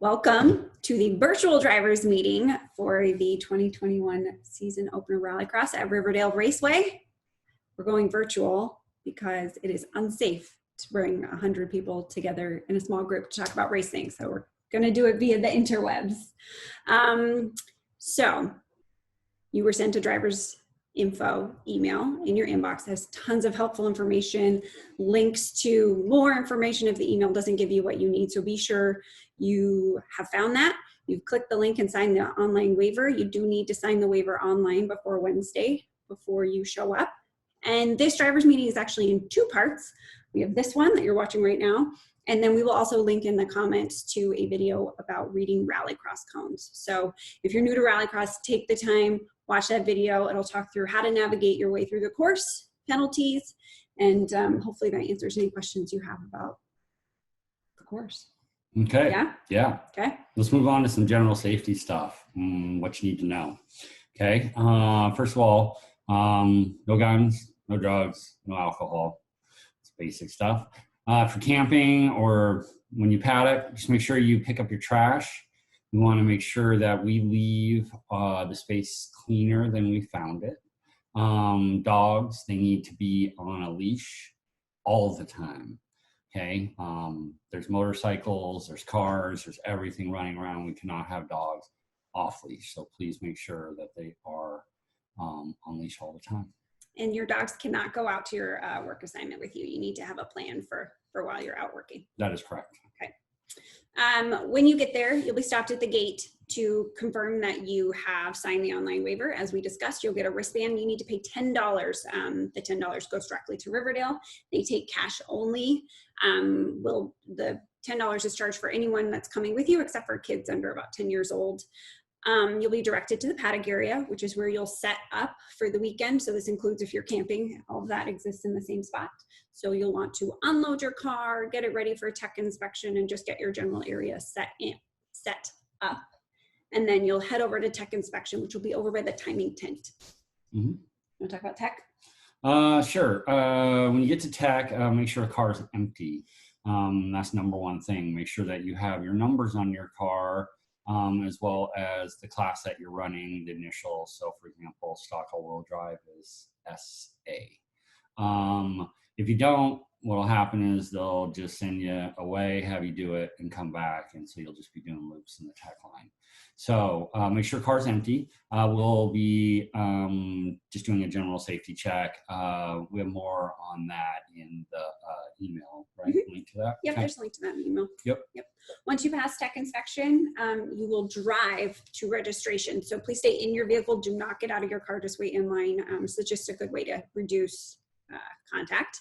Welcome to the virtual drivers meeting for the 2021 season opener Rallycross at Riverdale Raceway. We're going virtual because it is unsafe to bring 100 people together in a small group to talk about racing. So we're going to do it via the interwebs. So you were sent a driver's info email in your inbox. It has tons of helpful information, links to more information if the email doesn't give you what you need. So be sure you have found that. You've clicked the link and signed the online waiver. You do need to sign the waiver online before Wednesday, before you show up. And this driver's meeting is actually in two parts. We have this one that you're watching right now, and then we will also link in the comments to a video about reading Rallycross cones. So if you're new to Rallycross, take the time, watch that video. It'll talk through how to navigate your way through the course, penalties, and hopefully that answers any questions you have about the course. Okay. Yeah. Okay. Let's move on to some general safety stuff. What you need to know. Okay. First of all, no guns, no drugs, no alcohol. It's basic stuff. For camping or when you paddock, just make sure you pick up your trash. We want to make sure that we leave the space cleaner than we found it. Dogs, they need to be on a leash all the time. Okay, there's motorcycles, there's cars, there's everything running around. We cannot have dogs off leash. So please make sure that they are on leash all the time. And your dogs cannot go out to your work assignment with you. You need to have a plan for while you're out working. That is correct. Okay. When you get there, you'll be stopped at the gate to confirm that you have signed the online waiver. As we discussed, you'll get a wristband. You need to pay $10. The $10 goes directly to Riverdale. They take cash only. The $10 is charged for anyone that's coming with you, except for kids under about 10 years old. You'll be directed to the paddock area, which is where you'll set up for the weekend. So this includes if you're camping, all of that exists in the same spot. So you'll want to unload your car, get it ready for a tech inspection, and just get your general area set up. And then you'll head over to tech inspection, which will be over by the timing tent. Mm-hmm. You want to talk about tech? Sure. When you get to tech, make sure the car is empty. That's number one thing. Make sure that you have your numbers on your car, as well as the class that you're running, the initials. So for example, stock all-wheel drive is SA. If you don't, what'll happen is they'll just send you away, have you do it, and come back. And so you'll just be doing loops in the tech line. So make sure car's empty. We'll be just doing a general safety check. We have more on that in the email, right? Mm-hmm. Link to that? Yep, Okay. there's a link to that in the email. Yep. Once you pass tech inspection, you will drive to registration. So please stay in your vehicle. Do not get out of your car. Just wait in line. So it's just a good way to reduce contact.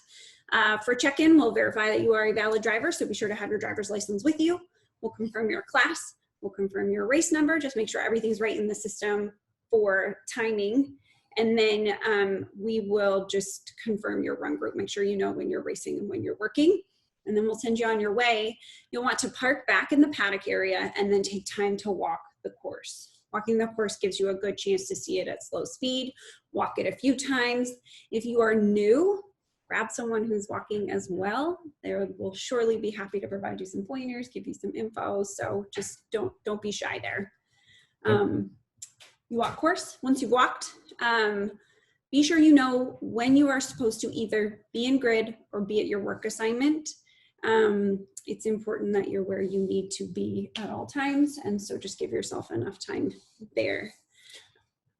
For check-in, we'll verify that you are a valid driver. So be sure to have your driver's license with you. We'll confirm your class. We'll confirm your race number. Just make sure everything's right in the system for timing. And then we will just confirm your run group. Make sure you know when you're racing and when you're working. And then we'll send you on your way. You'll want to park back in the paddock area and then take time to walk the course. Walking the course gives you a good chance to see it at slow speed. Walk it a few times. If you are new, grab someone who's walking as well. They will surely be happy to provide you some pointers, give you some info. So just don't be shy there. You walk course. Once you've walked, be sure you know when you are supposed to either be in grid or be at your work assignment. It's important that you're where you need to be at all times. And so just give yourself enough time there.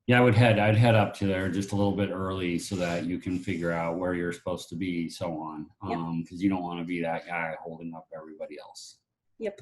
Yeah, I'd head up to there just a little bit early so that you can figure out where you're supposed to be, so on. Because you don't want to be that guy holding up everybody else. Yep.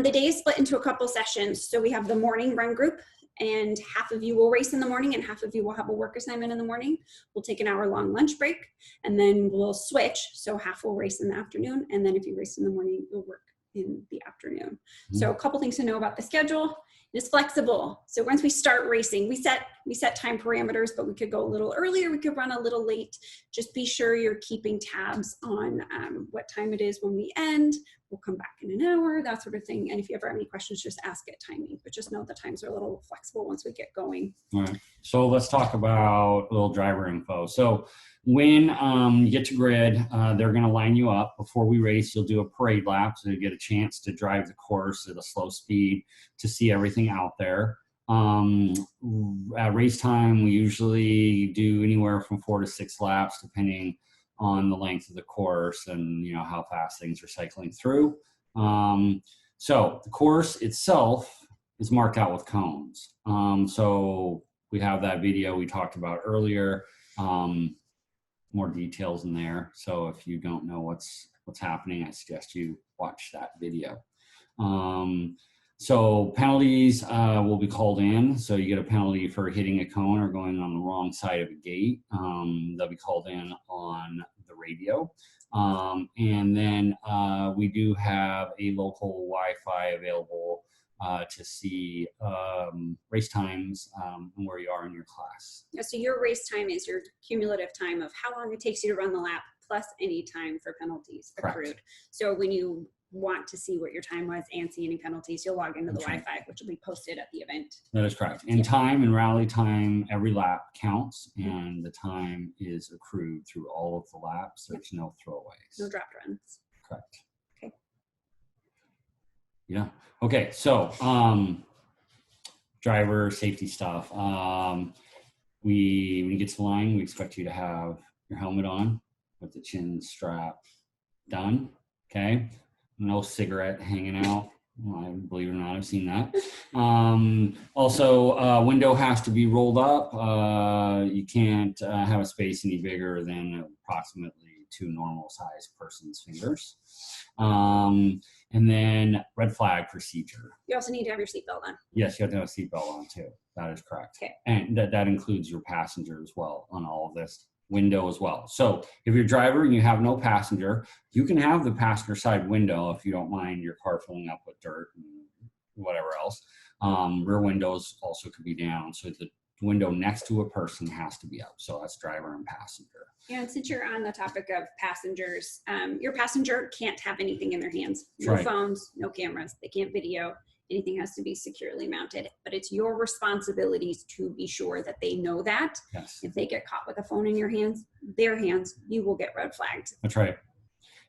The day is split into a couple sessions. So we have the morning run group, and half of you will race in the morning and half of you will have a work assignment in the morning. We'll take an hour-long lunch break, and then we'll switch. So half will race in the afternoon, and then if you race in the morning, you'll work in the afternoon. Mm-hmm. So a couple things to know about the schedule. It is flexible. So once we start racing, we set time parameters, but we could go a little earlier, we could run a little late. Just be sure you're keeping tabs on what time it is when we end. we'll come back in an hour, that sort of thing. And if you ever have any questions, just ask at timing, but just know the times are a little flexible once we get going. All right. So let's talk about a little driver info. So when you get to grid, they're going to line you up. Before we race, you'll do a parade lap, so you get a chance to drive the course at a slow speed to see everything out there. At race time, we usually do anywhere from 4 to 6 laps, depending on the length of the course and how fast things are cycling through. So the course itself is marked out with cones. So we have that video we talked about earlier. More details in there. So if you don't know what's happening, I suggest you watch that video. So penalties will be called in. So you get a penalty for hitting a cone or going on the wrong side of a gate. They'll be called in on the radio. And then we do have a local Wi-Fi available to see race times and where you are in your class. Yeah, so your race time is your cumulative time of how long it takes you to run the lap plus any time for penalties accrued. Correct. So when you want to see what your time was and see any penalties, you'll log into the Wi-Fi, which will be posted at the event. That is correct. And time and rally time, every lap counts, and the time is accrued through all of the laps. There's no throwaways. No dropped runs. Correct. Okay. Yeah. Okay. So driver safety stuff. When you get to the line, we expect you to have your helmet on with the chin strap done. Okay. No cigarette hanging out. Well, believe it or not, I've seen that. Also, window has to be rolled up. You can't have a space any bigger than approximately 2 normal sized person's fingers. And then red flag procedure. You also need to have your seatbelt on. Yes, you have to have a seatbelt on too. That is correct. Okay. And that includes your passenger as well on all of this. Window as well. So if you're a driver and you have no passenger, you can have the passenger side window if you don't mind your car filling up with dirt and whatever else. Rear windows also could be down. So the window next to a person has to be up. So that's driver and passenger. And since you're on the topic of passengers, your passenger can't have anything in their hands. No Right. phones, no cameras. They can't video. Anything has to be securely mounted, but it's your responsibilities to be sure that they know that. Yes. If they get caught with a phone in your hands, their hands, you will get red flagged. That's right.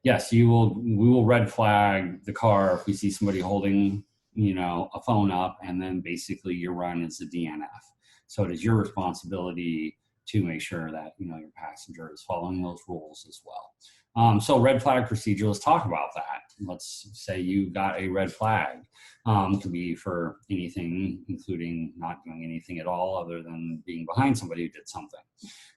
Yes, we will red flag the car if we see somebody holding, a phone up, and then basically your run is a DNF. So it is your responsibility to make sure that, your passenger is following those rules as well. So red flag procedure, let's talk about that. Let's say you got a red flag. It could be for anything, including not doing anything at all other than being behind somebody who did something.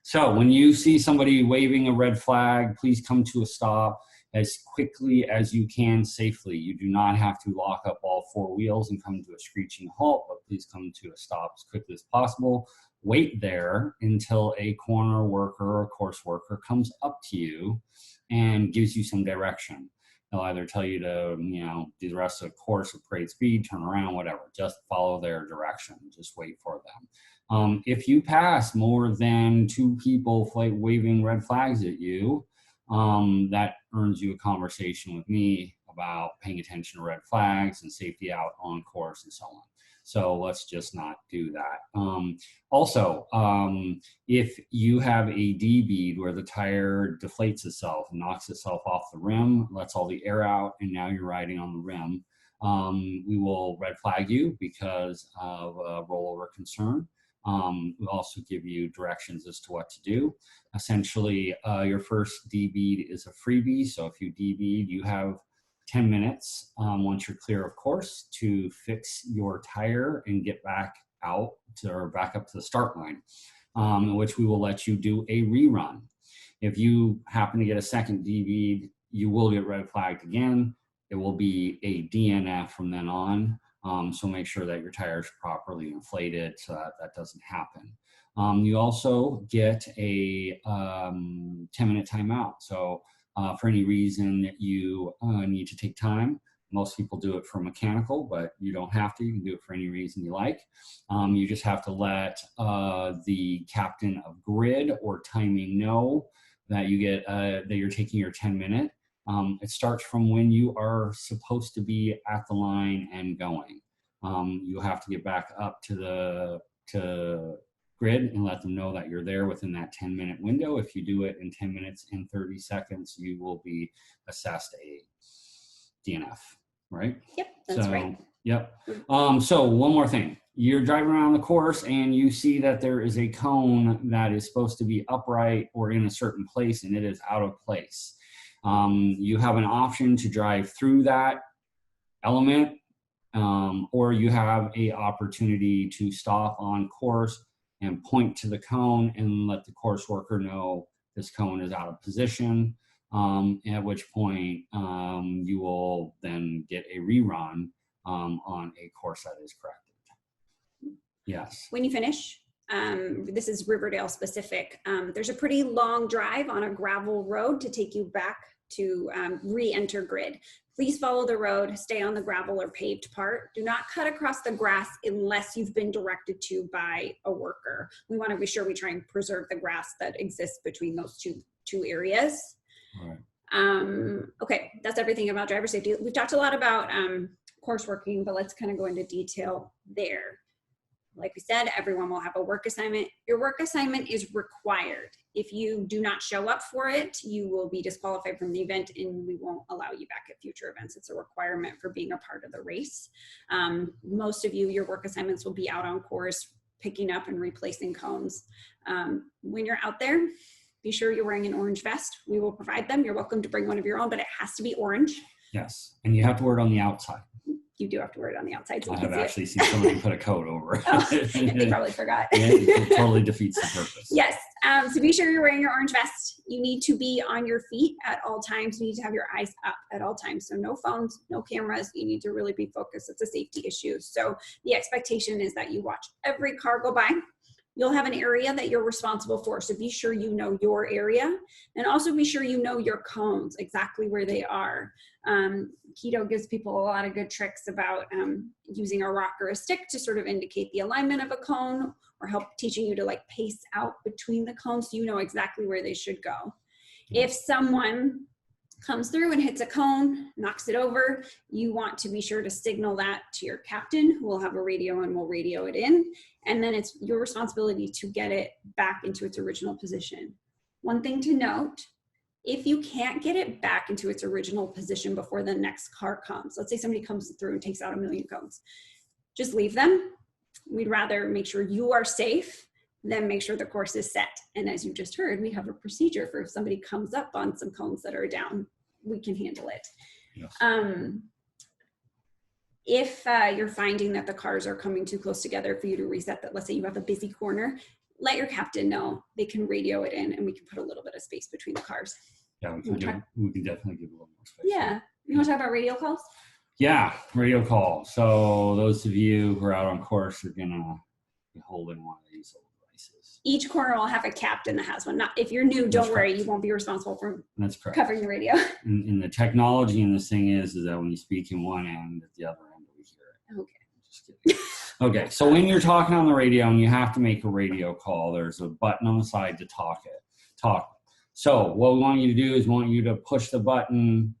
So when you see somebody waving a red flag, please come to a stop as quickly as you can safely. You do not have to lock up all 4 wheels and come to a screeching halt, but please come to a stop as quickly as possible. Wait there until a corner worker or course worker comes up to you and gives you some direction. They'll either tell you to, do the rest of the course at parade speed, turn around, whatever. Just follow their direction. Just wait for them. If you pass more than 2 people waving red flags at you, that earns you a conversation with me about paying attention to red flags and safety out on course and so on. So let's just not do that. Also, if you have a D-bead where the tire deflates itself, knocks itself off the rim, lets all the air out, and now you're riding on the rim, we will red flag you because of a rollover concern. We'll also give you directions as to what to do. Essentially, your first D-bead is a freebie. So if you D-bead, you have 10 minutes once you're clear of course to fix your tire and get back out or back up to the start line, in which we will let you do a rerun. If you happen to get a second D-bead, you will get red flagged again. It will be a DNF from then on. So make sure that your tire is properly inflated so that doesn't happen. You also get a 10-minute timeout. So for any reason you need to take time, most people do it for mechanical, but you don't have to. You can do it for any reason you like. You just have to let the captain of grid or timing know that you get that you're taking your 10-minute. It starts from when you are supposed to be at the line and going. You have to get back up to the grid and let them know that you're there within that 10-minute window. If you do it in 10 minutes and 30 seconds, you will be assessed a DNF, right? Yep, that's right. Yep. So one more thing. You're driving around the course and you see that there is a cone that is supposed to be upright or in a certain place and it is out of place. You have an option to drive through that element, or you have a opportunity to stop on course and point to the cone and let the course worker know this cone is out of position, at which point you will then get a rerun on a course that is corrected. Yes. When you finish, this is Riverdale specific, there's a pretty long drive on a gravel road to take you back to re-enter grid. Please follow the road, stay on the gravel or paved part. Do not cut across the grass unless you've been directed to by a worker. We want to be sure we try and preserve the grass that exists between those two areas. All right. Okay, that's everything about driver safety. We've talked a lot about course working, but let's kind of go into detail there. Like we said, everyone will have a work assignment. Your work assignment is required. If you do not show up for it, you will be disqualified from the event and we won't allow you back at future events. It's a requirement for being a part of the race. Most of you, your work assignments will be out on course, picking up and replacing cones. When you're out there, be sure you're wearing an orange vest. We will provide them. You're welcome to bring one of your own, but it has to be orange. Yes, and you have to wear it on the outside. You do have to wear it on the outside. So I have actually seen somebody put a coat over it. Oh, they probably forgot. It totally defeats the purpose. Yes, so be sure you're wearing your orange vest. You need to be on your feet at all times. You need to have your eyes up at all times. So no phones, no cameras. You need to really be focused. It's a safety issue. So the expectation is that you watch every car go by. You'll have an area that you're responsible for. So be sure you know your area and also be sure you know your cones, exactly where they are. Keto gives people a lot of good tricks about using a rock or a stick to sort of indicate the alignment of a cone or help teaching you to like pace out between the cones so you know exactly where they should go. If someone comes through and hits a cone, knocks it over, you want to be sure to signal that to your captain, who will have a radio and will radio it in. And then it's your responsibility to get it back into its original position. One thing to note, if you can't get it back into its original position before the next car comes, let's say somebody comes through and takes out 1 million cones, just leave them. We'd rather make sure you are safe than make sure the course is set. And as you just heard, we have a procedure for if somebody comes up on some cones that are down, we can handle it. Yes. If you're finding that the cars are coming too close together for you to reset that, let's say you have a busy corner, let your captain know. They can radio it in and we can put a little bit of space between the cars. Yeah, we can definitely give a little more space. Yeah. You want to talk about radio calls? Yeah, radio call. So those of you who are out on course are going to be holding one of these little devices. Each corner will have a captain that has one. Not, if you're new, don't worry, you won't be responsible for covering the radio. And the technology in this thing is that when you speak in one end, at the other end we hear it. Okay. Just kidding. Okay, so when you're talking on the radio and you have to make a radio call, there's a button on the side to talk. So what we want you to do is we want you to push the button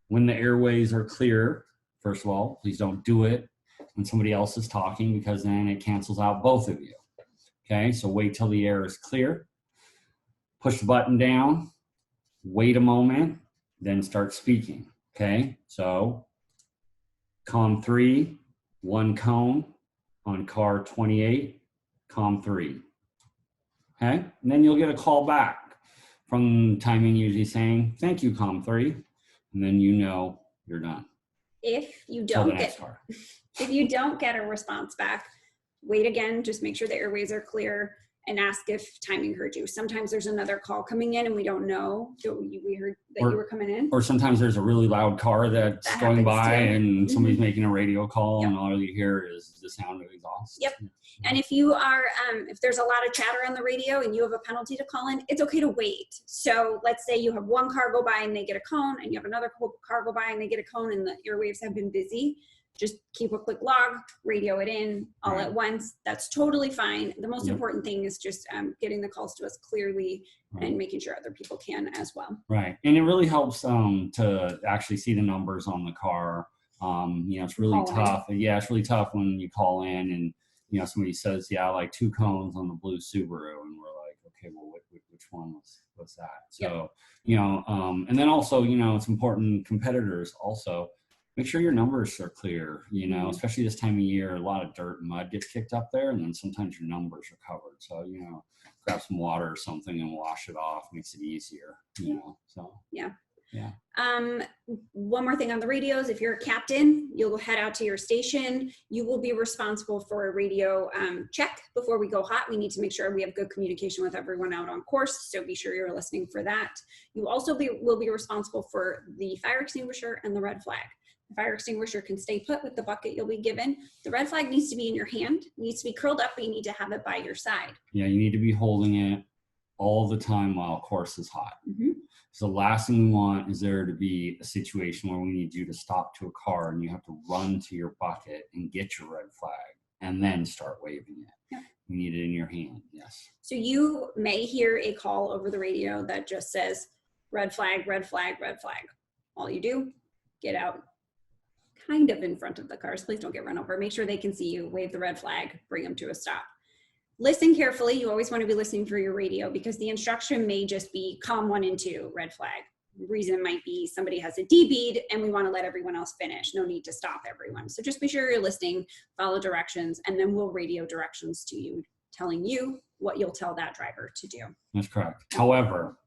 when the airways are clear. First of all, please don't do it when somebody else is talking because then it cancels out both of you. Okay, so wait till the air is clear. Push the button down, wait a moment, then start speaking. Okay, so COM 3, 1 cone on car 28, COM 3. Okay, and then you'll get a call back from timing usually saying, thank you, COM 3, and then you know you're done. If you don't get a response back, wait again, just make sure the airways are clear and ask if timing heard you. Sometimes there's another call coming in and we don't know. We heard that you were coming in. Or sometimes there's a really loud car that's going by and somebody's making a radio call and all you hear is the sound of exhaust. Yep. And if you are, if there's a lot of chatter on the radio and you have a penalty to call in, it's okay to wait. So let's say you have one car go by and they get a cone and you have another car go by and they get a cone and the airwaves have been busy. just keep a quick log, radio it in all Right. at once. That's totally fine. The most Yep. important thing is just getting the calls to us clearly Right. and making sure other people can as well. Right. And it really helps to actually see the numbers on the car. It's really Call in. tough. Yeah, it's really tough when you call in and, somebody says, yeah, like 2 cones on the blue Subaru. And we're like, okay, well, which one was that? So, and then also, it's important, competitors also, make sure your numbers are clear, especially this time of year, a lot of dirt and mud gets kicked up there. And then sometimes your numbers are covered. So, grab some water or something and wash it off, makes it easier, so. Yeah. Yeah. One more thing on the radios. If you're a captain, you'll head out to your station. You will be responsible for a radio check before we go hot. We need to make sure we have good communication with everyone out on course. So be sure you're listening for that. You also will be responsible for the fire extinguisher and the red flag. The fire extinguisher can stay put with the bucket you'll be given. The red flag needs to be in your hand, needs to be curled up, but you need to have it by your side. Yeah, you need to be holding it all the time while course is hot. Mm-hmm. So the last thing we want is there to be a situation where we need you to stop to a car and you have to run to your bucket and get your red flag and then start waving it. Yep. You need it in your hand, yes. So you may hear a call over the radio that just says, red flag, red flag, red flag. All you do, get out kind of in front of the cars. Please don't get run over. Make sure they can see you, wave the red flag, bring them to a stop. Listen carefully. You always want to be listening for your radio because the instruction may just be COM 1 and 2, red flag. The reason might be somebody has a D-bead and we want to let everyone else finish. No need to stop everyone. So just be sure you're listening, follow directions, and then we'll radio directions to you, telling you what you'll tell that driver to do. That's correct. However,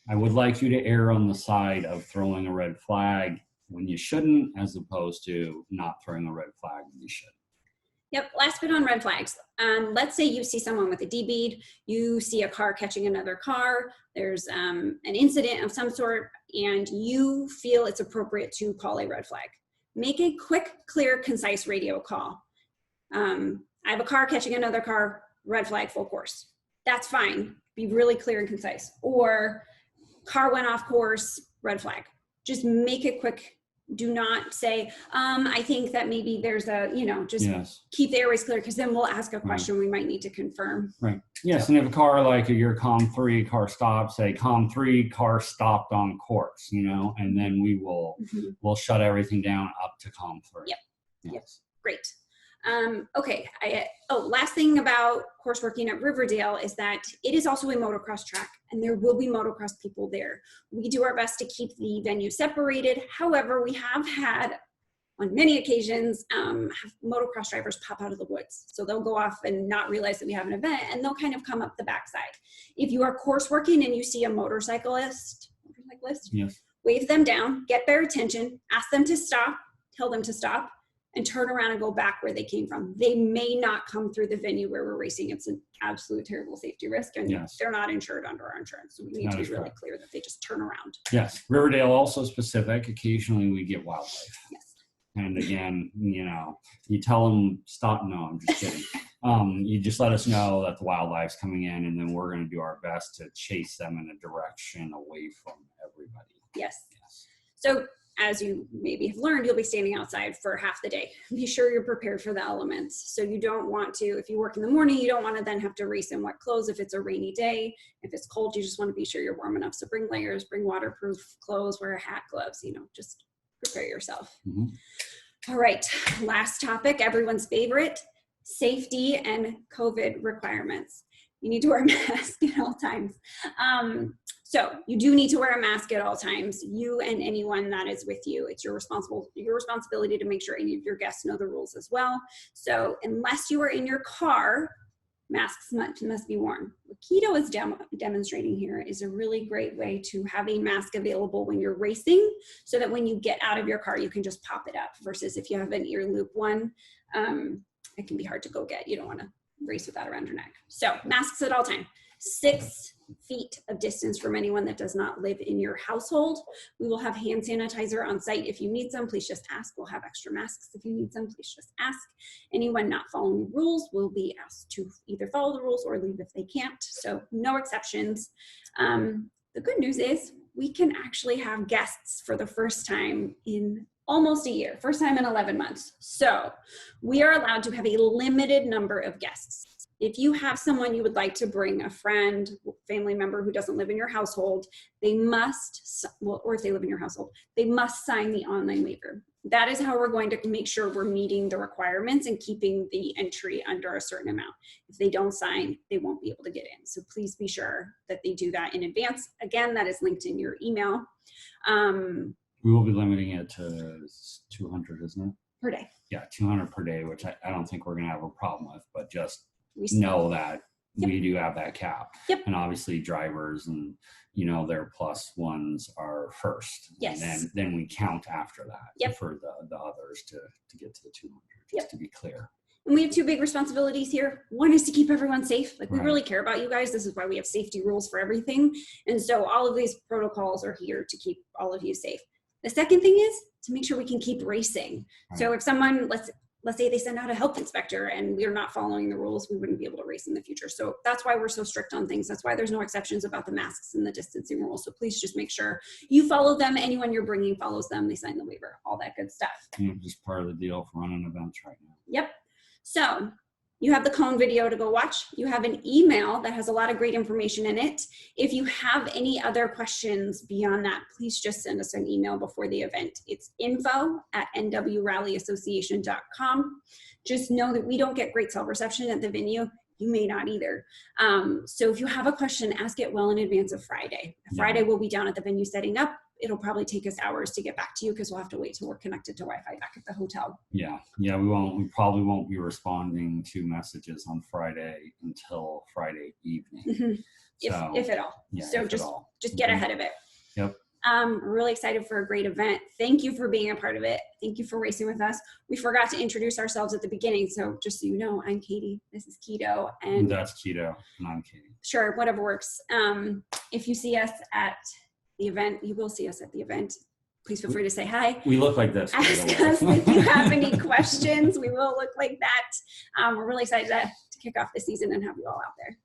I would like you to err on the side of throwing a red flag when you shouldn't, as opposed to not throwing a red flag when you should. Yep, last bit on red flags. Let's say you see someone with a D-bead, you see a car catching another car, there's an incident of some sort, and you feel it's appropriate to call a red flag. Make a quick, clear, concise radio call. I have a car catching another car, red flag, full course. That's fine. Be really clear and concise. Or car went off course, red flag. Just make it quick. Do not say, I think that maybe there's a, just Yes. keep the airways clear because then we'll ask a question we might need to confirm. Right. Yes. And if a car, like your COM 3 car stopped, say COM 3 car stopped on course, and then we will, we'll shut everything down up to COM 3. Yep. Yes. Yep. Great. Okay. Last thing about course working at Riverdale is that it is also a motocross track and there will be motocross people there. We do our best to keep the venue separated. However, we have had on many occasions, have motocross drivers pop out of the woods. So they'll go off and not realize that we have an event and they'll kind of come up the backside. If you are course working and you see a motorcyclist, Yes. wave them down, get their attention, ask them to stop, tell them to stop, and turn around and go back where they came from. They may not come through the venue where we're racing. It's an absolute terrible safety risk, and they're not insured under our insurance. So we need to be really clear that they just turn around. Yes. Riverdale also specific. Occasionally we get wildlife. Yes. And again, you tell them stop. No, I'm just kidding. You just let us know that the wildlife's coming in, and then we're going to do our best to chase them in a direction away from everybody. Yes. So as you maybe have learned, you'll be standing outside for half the day. Be sure you're prepared for the elements. So you don't want to, if you work in the morning, you don't want to then have to race in wet clothes if it's a rainy day. If it's cold, you just want to be sure you're warm enough. So bring layers, bring waterproof clothes, wear a hat, gloves, just prepare yourself. Mm-hmm. All right, last topic, everyone's favorite, safety and COVID requirements. You need to wear a mask at all times. So you do need to wear a mask at all times, you and anyone that is with you. It's your responsibility to make sure any of your guests know the rules as well. So unless you are in your car, masks must be worn. What Keto is demonstrating here is a really great way to have a mask available when you're racing so that when you get out of your car, you can just pop it up versus if you have an ear loop one, it can be hard to go get. You don't want to race with that around your neck. So masks at all time. 6 feet of distance from anyone that does not live in your household. We will have hand sanitizer on site. If you need some, please just ask. We'll have extra masks. If you need some, please just ask. Anyone not following rules will be asked to either follow the rules or leave if they can't. So no exceptions. The good news is we can actually have guests for the first time in almost a year, first time in 11 months. So we are allowed to have a limited number of guests. If you have someone you would like to bring, a friend, family member who doesn't live in your household, they must, well, or if they live in your household, they must sign the online waiver. That is how we're going to make sure we're meeting the requirements and keeping the entry under a certain amount. If they don't sign, they won't be able to get in. So please be sure that they do that in advance. Again, that is linked in your email. We will be limiting it to 200, isn't it? Per day. Yeah, 200 per day, which I don't think we're going to have a problem with, but just know that we do have that cap. Yep. And obviously drivers and, you know, their plus ones are first. Yes. And then we count after that. Yep. For the others to get to the 200, just to be clear. And we have two big responsibilities here. One is to keep everyone safe. Like, we Right. really care about you guys. This is why we have safety rules for everything. And so all of these protocols are here to keep all of you safe. The second thing is to make sure we can keep racing. Right. So if someone, let's say they send out a health inspector and we're not following the rules, we wouldn't be able to race in the future. So that's why we're so strict on things. That's why there's no exceptions about the masks and the distancing rules. So please just make sure you follow them. Anyone you're bringing follows them. They sign the waiver, all that good stuff. Just part of the deal for running events right now. Yep. So you have the cone video to go watch. You have an email that has a lot of great information in it. If you have any other questions beyond that, please just send us an email before the event. It's info@nwrallyassociation.com. Just know that we don't get great cell reception at the venue. You may not either. So if you have a question, ask it well in advance of Friday. Friday we'll be down at the venue setting up. It'll probably take us hours to get back to you because we'll have to wait till we're connected to Wi-Fi back at the hotel. Yeah, we probably won't be responding to messages on Friday until Friday evening. Mm-hmm. So, if at all. Yeah, so just get ahead of it. Yep. We're really excited for a great event. Thank you for being a part of it. Thank you for racing with us. We forgot to introduce ourselves at the beginning. So just so you know, I'm Katie. This is Keto. And that's Keto. And I'm Katie. Sure, whatever works. If you see us at the event, you will see us at the event. Please feel free to say hi. We look like this. Ask us if you have any questions. We will look like that. We're really excited to kick off the season and have you all out there.